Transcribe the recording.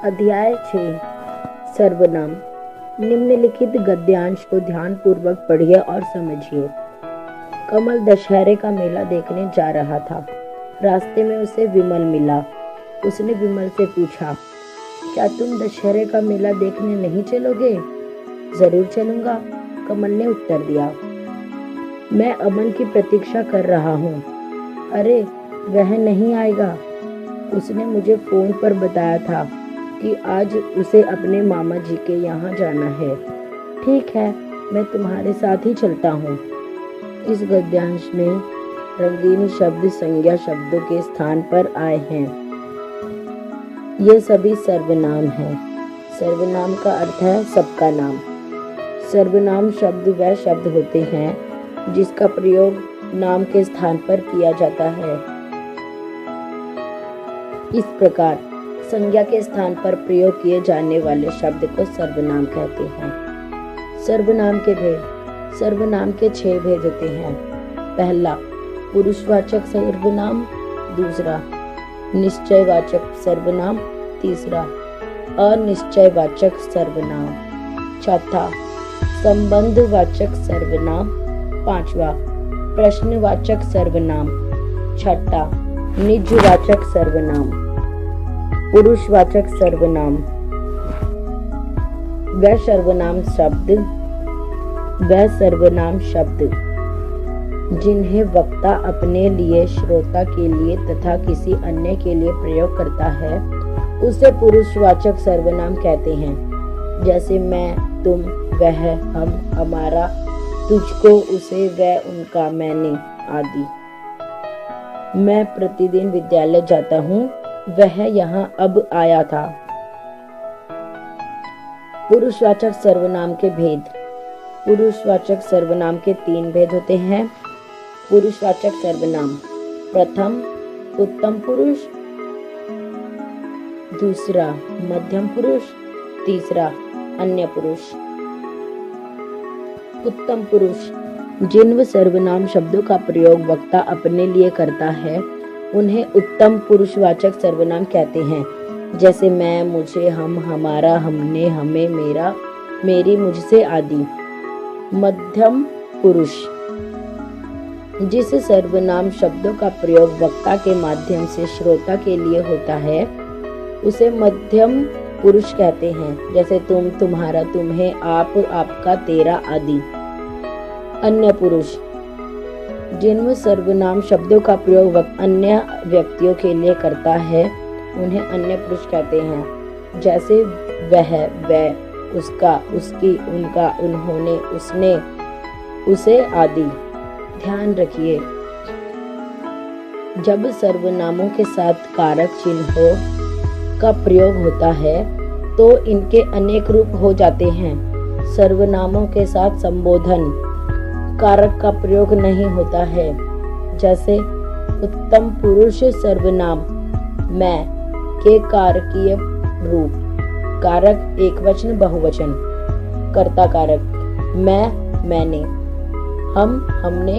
अध्याय 6 सर्वनाम। निम्नलिखित गद्यांश को ध्यानपूर्वक पढ़िए और समझिए। कमल दशहरे का मेला देखने जा रहा था। रास्ते में उसे विमल मिला। उसने विमल से पूछा, क्या तुम दशहरे का मेला देखने नहीं चलोगे? जरूर चलूंगा, कमल ने उत्तर दिया। मैं अमन की प्रतीक्षा कर रहा हूँ। अरे, वह नहीं आएगा। उसने मुझे फोन पर बताया था कि आज उसे अपने मामा जी के यहाँ जाना है। ठीक है, मैं तुम्हारे साथ ही चलता हूँ। इस गद्यांश में रंगीन शब्द संज्ञा शब्दों के स्थान पर आए हैं। ये सभी सर्वनाम हैं। सर्वनाम का अर्थ है सबका नाम। सर्वनाम शब्द वह शब्द होते हैं जिसका प्रयोग नाम के स्थान पर किया जाता है। इस प्रकार संज्ञा के स्थान पर प्रयोग किए जाने वाले शब्द को सर्वनाम कहते हैं। सर्वनाम के भेद। सर्वनाम के 6 भेद होते हैं। पहला, पुरुषवाचक सर्वनाम। दूसरा, निश्चयवाचक सर्वनाम। तीसरा, अनिश्चयवाचक सर्वनाम। चौथा, संबंधवाचक सर्वनाम। पांचवा, प्रश्नवाचक सर्वनाम। छठा, निजवाचक सर्वनाम। पुरुषवाचक सर्वनाम। वह सर्वनाम शब्द जिन्हें वक्ता अपने लिए, श्रोता के लिए तथा किसी अन्य के लिए प्रयोग करता है उसे पुरुषवाचक सर्वनाम कहते हैं। जैसे मैं, तुम, वह, हम, हमारा, तुझको, उसे, वह, उनका, मैंने आदि। मैं प्रतिदिन विद्यालय जाता हूँ, वह यहाँ अब आया था। पुरुषवाचक सर्वनाम के भेद। पुरुषवाचक सर्वनाम के 3 भेद होते हैं। पुरुषवाचक सर्वनाम। प्रथम, उत्तम पुरुष। दूसरा, मध्यम पुरुष। तीसरा, अन्य पुरुष। उत्तम पुरुष। जिन सर्वनाम शब्दों का प्रयोग वक्ता अपने लिए करता है उन्हें उत्तम पुरुषवाचक सर्वनाम कहते हैं। जैसे मैं, मुझे, हम, हमारा, हमने, हमें, मेरा, मेरी, मुझसे आदि। मध्यम पुरुष। जिस सर्वनाम शब्दों का प्रयोग वक्ता के माध्यम से श्रोता के लिए होता है उसे मध्यम पुरुष कहते हैं। जैसे तुम, तुम्हारा, तुम्हें, आप, आपका, तेरा आदि। अन्य पुरुष। जिन सर्वनाम शब्दों का प्रयोग अन्य व्यक्तियों के लिए करता है उन्हें अन्य पुरुष कहते हैं। जैसे वह, उसका, उसकी, उनका, उन्होंने, उसने, उसे आदि। ध्यान रखिए, जब सर्वनामों के साथ कारक चिन्हों का प्रयोग होता है तो इनके अनेक रूप हो जाते हैं। सर्वनामों के साथ संबोधन कारक का प्रयोग नहीं होता है। जैसे उत्तम पुरुष सर्वनाम मैं के कारकीय रूप। कारक एकवचन, बहुवचन। कर्ता कारक मैं, मैंने, हम, हमने,